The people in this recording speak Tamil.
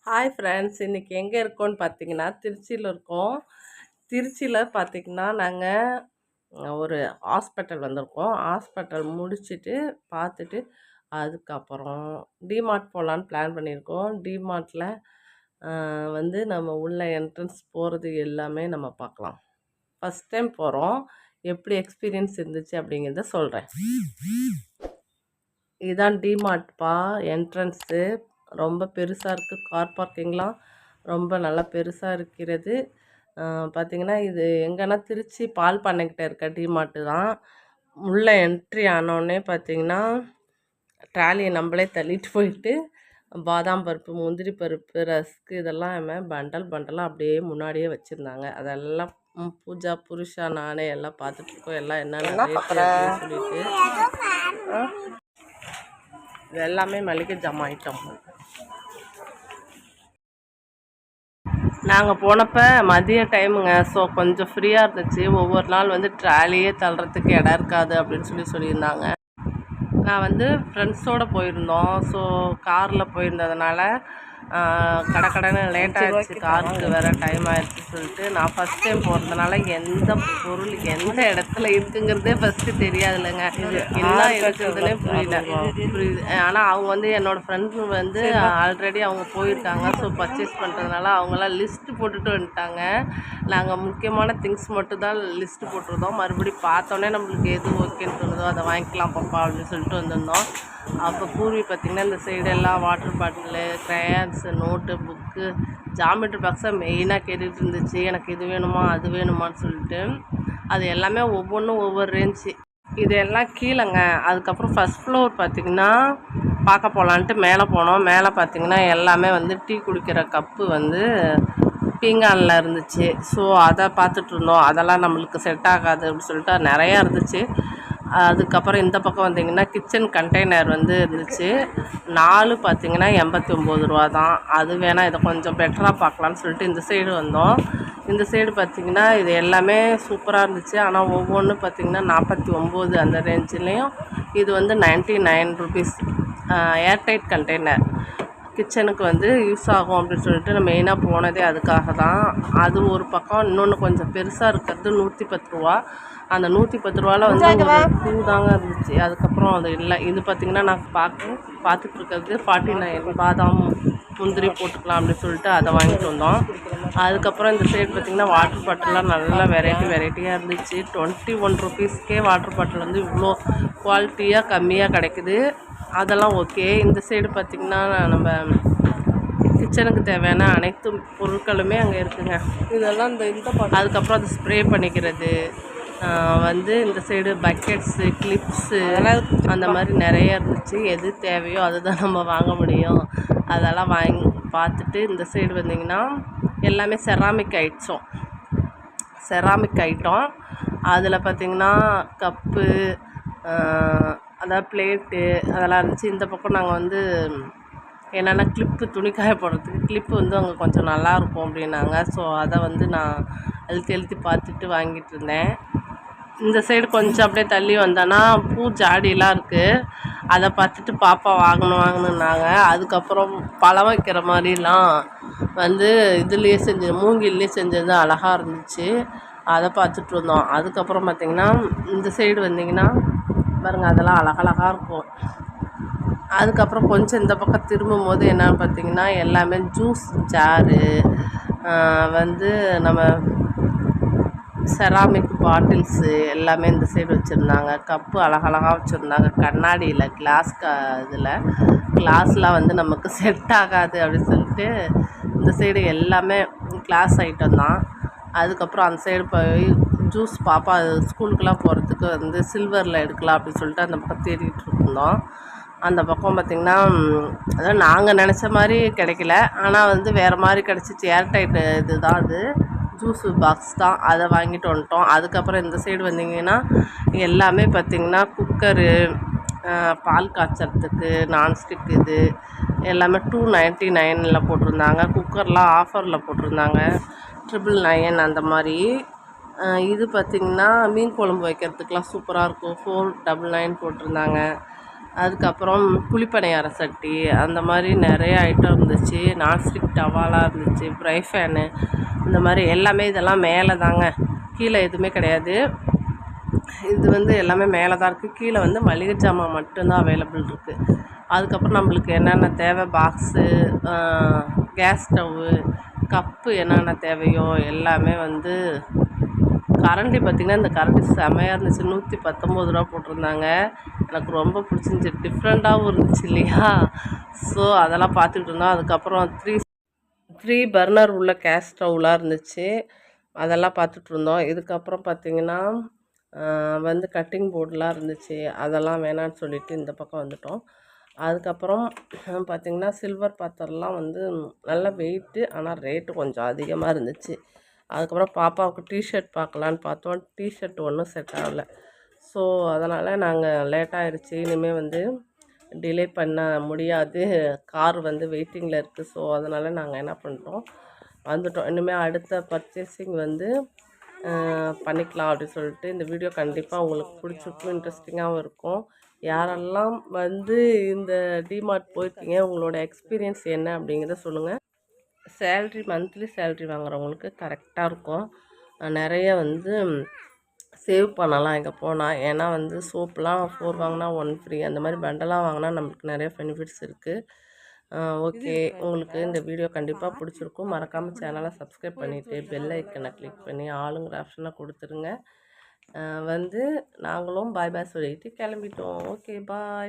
ஹாய் ஃப்ரெண்ட்ஸ், இன்றைக்கி எங்கே இருக்கோன்னு பார்த்தீங்கன்னா திருச்சியில் இருக்கோம். திருச்சியில் பார்த்திங்கன்னா நாங்கள் ஒரு ஹாஸ்பிட்டல் வந்திருக்கோம். ஹாஸ்பிட்டல் முடிச்சுட்டு பார்த்துட்டு அதுக்கப்புறம் டிமார்ட் போகலான்னு பிளான் பண்ணியிருக்கோம். டிமார்ட்டில் வந்து நம்ம உள்ள என்ட்ரன்ஸ் போகிறது எல்லாமே நம்ம பார்க்கலாம். ஃபஸ்ட் டைம் போகிறோம், எப்படி எக்ஸ்பீரியன்ஸ் இருந்துச்சு அப்படிங்கிறத சொல்கிறேன். இதுதான் டிமார்ட்ப்பா என்ட்ரன்ஸு. ரொம்ப பெருசாக இருக்குது. கார் பார்க்கிங்லாம் ரொம்ப நல்லா பெருசாக இருக்கிறது. பார்த்திங்கன்னா இது எங்கன்னா திருச்சி பால் பண்ணைக்கிட்ட இருக்க டிமார்ட்டு தான். உள்ளே என்ட்ரி ஆனோடனே பார்த்திங்கன்னா ட்ராலியை நம்மளே தள்ளிட்டு போயிட்டு பாதாம் பருப்பு, முந்திரி பருப்பு, ரஸ்க்கு இதெல்லாம் பண்டல் பண்டலாக அப்படியே முன்னாடியே வச்சுருந்தாங்க. அதெல்லாம் பூஜா, புருஷா, நானே எல்லாம் பார்த்துட்ருக்கோம். எல்லாம் என்னென்ன சொல்லிட்டு இது எல்லாமே மளிகை ஜாமான் ஐட்டம். நாங்கள் போனப்போ மதிய டைமுங்க. ஸோ கொஞ்சம் ஃப்ரீயாக இருந்துச்சு. ஒவ்வொரு நாள் வந்து ட்ராலியே தள்ளுறதுக்கு இடம் இருக்காது அப்படின்னு சொல்லியிருந்தாங்க. நான் வந்து ஃப்ரெண்ட்ஸோடு போயிருந்தோம். ஸோ காரில் போயிருந்ததுனால கடை லேட் ஆகிடுச்சு. காருக்கு வேறு டைம் ஆகிடுச்சு சொல்லிட்டு நான் ஃபஸ்ட் டைம் போகிறதுனால எந்த பொருள் எந்த இடத்துல இருக்குங்கிறதே ஃபஸ்ட்டு தெரியாதுல்லைங்க. என்ன இருக்குதுன்னே புரியுது. ஆனால் அவங்க வந்து என்னோடய ஃப்ரெண்ட்ஸு வந்து ஆல்ரெடி அவங்க போயிருக்காங்க. ஸோ பர்ச்சேஸ் பண்ணுறதுனால அவங்களாம் லிஸ்ட்டு போட்டுட்டு வந்துட்டாங்க. நாங்கள் முக்கியமான திங்ஸ் மட்டும் தான் லிஸ்ட்டு போட்டிருந்தோம். மறுபடியும் பார்த்தோன்னே நம்மளுக்கு எது ஓகேன்னு தோணுதோ அதை வாங்கிக்கலாம் பாப்பா அப்படின்னு சொல்லிட்டு வந்திருந்தோம். அப்போ பூர்வி பார்த்திங்கன்னா இந்த சைடெல்லாம் water bottle, crayons, note, book, geometry பாக்ஸை மெயினாக கேட்டுகிட்டு இருந்துச்சு. எனக்கு இது வேணுமா அது வேணுமான்னு சொல்லிட்டு. அது எல்லாமே ஒவ்வொன்றும் ஒவ்வொரு ரேஞ்சு. இதெல்லாம் கீழேங்க. அதுக்கப்புறம் ஃபஸ்ட் ஃப்ளோர் பார்த்திங்கன்னா பார்க்க போகலான்ட்டு மேலே போனோம். மேலே பார்த்திங்கன்னா எல்லாமே வந்து டீ குடிக்கிற கப்பு வந்து பீங்கானில் இருந்துச்சு. ஸோ அதை பார்த்துட்ருந்தோம். அதெல்லாம் நம்மளுக்கு செட் ஆகாது அப்படின்னு சொல்லிட்டு நிறையா இருந்துச்சு. அதுக்கப்புறம் இந்த பக்கம் வந்திங்கன்னா கிச்சன் கண்டெய்னர் வந்து இருந்துச்சு. 4 பார்த்திங்கன்னா 89 ரூபா தான். அது வேணால் இதை கொஞ்சம் பெட்டராக பார்க்கலான்னு சொல்லிட்டு இந்த சைடு வந்தோம். இந்த சைடு பார்த்திங்கன்னா இது எல்லாமே சூப்பராக இருந்துச்சு. ஆனால் ஒவ்வொன்று பார்த்திங்கன்னா 49 அந்த ரேஞ்சிலையும். இது வந்து 99 ருபீஸ். ஏர்டைட் கண்டெய்னர் கிச்சனுக்கு வந்து யூஸ் ஆகும் அப்படின்னு சொல்லிட்டு நான் மெயினாக போனதே அதுக்காக தான். அது ஒரு பக்கம். இன்னொன்று கொஞ்சம் பெருசாக இருக்கிறது 110 ரூபா. அந்த 110 ரூபாவில் வந்து ஒரு பூ தாங்க இருந்துச்சு. அதுக்கப்புறம் அது இல்லை. இது பார்த்திங்கன்னா நான் பார்த்துட்டு இருக்கிறது 49 பாதாம் முந்திரி போட்டுக்கலாம் அப்படின்னு சொல்லிட்டு அதை வாங்கிட்டு வந்தோம். அதுக்கப்புறம் இந்த சைடு பார்த்திங்கன்னா வாட்டர் பாட்டிலாம் நல்லா வெரைட்டியாக இருந்துச்சு. 21 ருபீஸ்க்கே வாட்டர் பாட்டில் வந்து இவ்வளோ குவாலிட்டியாக கம்மியாக கிடைக்குது. அதெல்லாம் ஓகே. இந்த சைடு பார்த்திங்கன்னா நம்ம கிச்சனுக்கு தேவையான அனைத்து பொருட்களுமே அங்கே இருக்குங்க. இதெல்லாம் இந்த அதுக்கப்புறம் அது ஸ்ப்ரே பண்ணிக்கிறது வந்து இந்த சைடு பக்கெட்ஸு, கிளிப்ஸு அந்த மாதிரி நிறைய இருந்துச்சு. எது தேவையோ அதுதான் நம்ம வாங்க முடியும். அதெல்லாம் வாங்கி பார்த்துட்டு இந்த சைடு வந்திங்கன்னா எல்லாமே செராமிக் ஐட்டம். அதில் பார்த்திங்கன்னா கப்பு, அதாவது பிளேட்டு அதெல்லாம் இருந்துச்சு. இந்த பக்கம் நாங்கள் வந்து என்னென்னா கிளிப்பு, துணி காய போடுறதுக்கு கிளிப்பு வந்து அங்கே கொஞ்சம் நல்லாயிருக்கும் அப்படின்னாங்க. ஸோ அதை வந்து நான் அழுத்தி பார்த்துட்டு வாங்கிட்டு இருந்தேன். இந்த சைடு கொஞ்சம் அப்படியே தள்ளி வந்தோன்னா பூ ஜாடியெலாம் இருக்குது. அதை பார்த்துட்டு பாப்பா வாங்கணுன்னாங்க. அதுக்கப்புறம் பழம் வைக்கிற மாதிரிலாம் வந்து இதுலேயே மூங்கில்லையே செஞ்சது அழகாக இருந்துச்சு. அதை பார்த்துட்டு இருந்தோம். அதுக்கப்புறம் பார்த்திங்கன்னா இந்த சைடு வந்திங்கன்னா பாருங்கள், அதெல்லாம் அழகழகாக இருக்கும். அதுக்கப்புறம் கொஞ்சம் இந்த பக்கம் திரும்பும்போது என்னென்னு பார்த்திங்கன்னா எல்லாமே ஜூஸ் ஜாரு வந்து நம்ம செராமிக் பாட்டில்ஸு எல்லாமே இந்த சைடு வச்சுருந்தாங்க. கப்பு அழகழகாக வச்சுருந்தாங்க. கண்ணாடியில் கிளாஸ்லாம் வந்து நமக்கு செட் ஆகாது அப்படின்னு சொல்லிட்டு இந்த சைடு எல்லாமே கிளாஸ் ஐட்டம் தான். அதுக்கப்புறம் அந்த சைடு போய் ஜூஸ் பாப்பா ஸ்கூலுக்கெலாம் போகிறதுக்கு வந்து சில்வரில் எடுக்கலாம் அப்படின்னு சொல்லிட்டு அந்த பக்கம் தேடிகிட்டு இருந்தோம். அந்த பக்கம் பார்த்திங்கன்னா அதாவது நாங்கள் நினச்ச மாதிரி கிடைக்கல. ஆனால் வந்து வேறு மாதிரி கிடச்சிச்சு. ஏர்டைட்டு இது தான் அது ஜூஸு பாக்ஸ் தான். அதை வாங்கிட்டு வந்துட்டோம். அதுக்கப்புறம் இந்த சைடு வந்திங்கன்னா எல்லாமே பார்த்திங்கன்னா குக்கரு, பால் காய்ச்சறதுக்கு நான்ஸ்டிக் இது எல்லாமே 299 போட்டிருந்தாங்க. குக்கர்லாம் ஆஃபரில் போட்டிருந்தாங்க 999 அந்த மாதிரி. இது பார்த்திங்கன்னா மீன் குழம்பு வைக்கிறதுக்கெலாம் சூப்பராக இருக்கும். 499 போட்டிருந்தாங்க. அதுக்கப்புறம் குழிப்பணியார சட்டி அந்த மாதிரி நிறைய ஐட்டம் இருந்துச்சு. நான்ஸ்டிக் டவாலாம் இருந்துச்சு, ஃப்ரை ஃபேனு இந்த மாதிரி எல்லாமே. இதெல்லாம் மேலே தாங்க, கீழே எதுவுமே கிடையாது. இது வந்து எல்லாமே மேலே தான் இருக்குது. கீழே வந்து மளிகை ஜாமான் மட்டும்தான் அவைலபிள் இருக்குது. அதுக்கப்புறம் நம்மளுக்கு என்னென்ன தேவை, பாக்ஸு, கேஸ் ஸ்டவ்வு, கப்பு என்னென்ன தேவையோ எல்லாமே வந்து. கரண்டி பார்த்திங்கன்னா, இந்த கரண்டி செமையாக இருந்துச்சு. 119 ரூபா போட்டிருந்தாங்க. எனக்கு ரொம்ப பிடிச்சிருந்துச்சி, டிஃப்ரெண்ட்டாகவும் இருந்துச்சு இல்லையா? ஸோ அதெல்லாம் பார்த்துக்கிட்டு இருந்தோம். அதுக்கப்புறம் த்ரீ பர்னர் உள்ள கேஸ் ஸ்டவ்லாம் இருந்துச்சு, அதெல்லாம் பார்த்துட்ருந்தோம். இதுக்கப்புறம் பார்த்திங்கன்னா வந்து கட்டிங் போர்டெலாம் இருந்துச்சு, அதெல்லாம் வேணான்னு சொல்லிவிட்டு இந்த பக்கம் வந்துட்டோம். அதுக்கப்புறம் பார்த்திங்கன்னா சில்வர் பாத்திரம்லாம் வந்து நல்ல வெயிட்டு, ஆனால் ரேட்டு கொஞ்சம் அதிகமாக இருந்துச்சு. அதுக்கப்புறம் பாப்பாவுக்கு டிஷர்ட் பார்க்கலான்னு பார்த்தோம், டிஷர்ட் ஒன்றும் செட் ஆகலை. ஸோ அதனால் நாங்கள் லேட்டாகிடுச்சு, இனிமேல் வந்து டிலே பண்ண முடியாது, கார் வந்து வெயிட்டிங்கில் இருக்குது. ஸோ அதனால் நாங்கள் என்ன பண்ணிட்டோம், வந்துட்டோம். இனிமேல் அடுத்த பர்ச்சேசிங் வந்து பண்ணிக்கலாம் அப்படின்னு சொல்லிட்டு. இந்த வீடியோ கண்டிப்பாக உங்களுக்கு பிடிச்சிருக்கும், இன்ட்ரெஸ்டிங்காகவும் இருக்கும். யாரெல்லாம் வந்து இந்த டிமார்ட் போயிருக்கீங்க, உங்களோட எக்ஸ்பீரியன்ஸ் என்ன அப்படிங்கிறத சொல்லுங்கள். சேல்ரி மந்த்லி சேல்ரி வாங்குறவங்களுக்கு கரெக்டாக இருக்கும். நிறைய வந்து சேவ் பண்ணலாம் இங்கே போனால். ஏன்னா வந்து சோப்லாம் 4 வாங்கினா 1 ஃப்ரீ, அந்த மாதிரி பண்டெல்லாம் வாங்கினா நம்மளுக்கு நிறைய பெனிஃபிட்ஸ் இருக்குது. ஓகே, உங்களுக்கு இந்த வீடியோ கண்டிப்பாக பிடிச்சிருக்கும். மறக்காமல் சேனலை சப்ஸ்கிரைப் பண்ணிவிட்டு பெல் ஐக்கனை கிளிக் பண்ணி ஆளுங்கிற ஆப்ஷனை கொடுத்துருங்க. வந்து நாங்களும் பாய் பாய் சொல்லிட்டு கிளம்பிட்டோம். ஓகே, பாய்.